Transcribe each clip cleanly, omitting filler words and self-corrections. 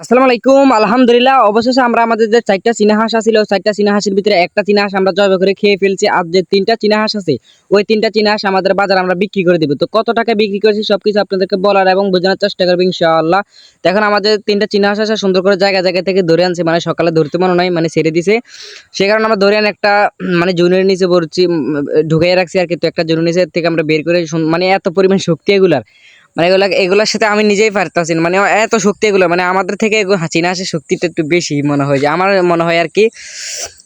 আসসালামু আলাইকুম। আলহামদুলিল্লাহ, অবশেষে আমরা আমাদের যে ৪ টা চীনা হাঁস আছিল, ৪ টা চীনা হাঁসের ভিতরে একটা চীনা হাঁস আমরা জবাই করে খেয়ে ফেলছি। আর যে ৩ টা চীনা হাঁস আছে, ওই ৩ টা চীনা হাঁস আমাদের বাজারে আমরা বিক্রি করে দিব। তো কত টাকায় বিক্রি করেছি সবকিছু আপনাদেরকে বলার এবং বোঝানোর চেষ্টা করব ইনশাআল্লাহ। তো এখন আমাদের ৩ টা চীনা হাঁস আছে, সুন্দর করে জায়গা থেকে ধরে আনছে। মানে সকালে ধরতে মনে নাই, মানে ছেড়ে দিছে। সে কারণে আমরা ধরে আনি একটা মানে জুনের নিচে ভরছি, ঢুকাইয়া রাখছি আরকি। তো একটা জুনের নিচের থেকে আমরা বের করে মানে এত পরিমাণ শক্তি এগুলার, মানে এগুলার সাথে আমি নিজেই পারতাছি না। মানে এত শক্তি এগুলো, মানে আমাদের থেকে চীনা হাঁসের শক্তিটা একটু বেশি মনে হয়, যে আমার মনে হয় আর কি।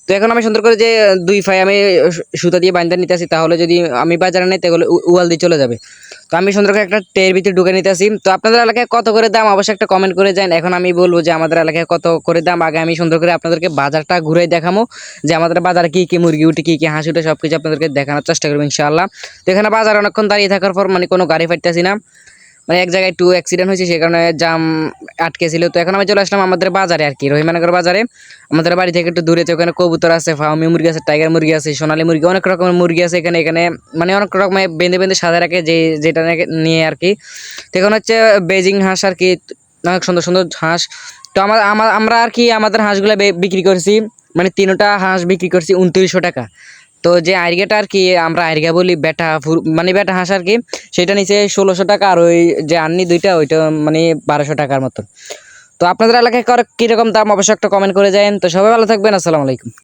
তো এখন আমি সুন্দর করে যে ২ ফাই আমি সুতা দিয়ে বাঁধা নিতেছি, তাহলে যদি আমি বাজারে নেই তাহলে উয়াল দিয়ে চলে যাবে। তো আমি সুন্দর করে একটা ট্রের ভিতরে ঢুকে নিতেছি। তো আপনাদের এলাকায় কত করে দাম অবশ্যই একটা কমেন্ট করে যান। এখন আমি বলবো যে আমাদের এলাকায় কত করে দাম। আগে আমি সুন্দর করে আপনাদেরকে বাজারটা ঘুরে দেখাবো, যে আমাদের বাজারে কি কি মুরগি উঠে, কি কি হাঁস উঠে, সবকিছু আপনাদেরকে দেখানোর চেষ্টা করবো ইনশাআল্লাহ। তো এখানে বাজারে অনেকক্ষণ দাঁড়িয়ে থাকার পর মানে কোনো গাড়ি পাইতেছি না, মানে এক জায়গায় একটু অ্যাক্সিডেন্ট হয়েছে, সেই কারণে জাম আটকে ছিল। তো এখন আমি চলে আসলাম আমাদের বাজারে আর কি, রহিমানগর বাজারে। আমাদের বাড়ি থেকে একটু দূরে, ওখানে কবুতর আছে, ফার্মি মুরগি আছে, টাইগার মুরগি আছে, সোনালী মুরগি, অনেক রকমের মুরগি আছে এখানে। এখানে মানে অনেক রকমের বেঁধে বেঁধে সাজা রাখে, যেটা নিয়ে আর কি। তো এখন হচ্ছে বেজিং হাঁস আর কি, অনেক সুন্দর সুন্দর হাঁস। তো আমরা আর কি আমাদের হাঁসগুলো বিক্রি করছি, মানে ৩টা হাঁস বিক্রি করছি ২৯০০ টাকা। তো যে আইরগাটা আর কি, আমরা আইরগা বলি, মানে বেটা হাঁস আর কি, সেটা নিচে ১৬০০ টাকা। আর ওই যে আন্নি দুইটা, ওইটা মানে ১২০০ টাকার মতন। তো আপনাদের এলাকায় কিরকম দাম অবশ্যই একটা কমেন্ট করে যায়। তো সবাই ভালো থাকবেন, আসসালামু আলাইকুম।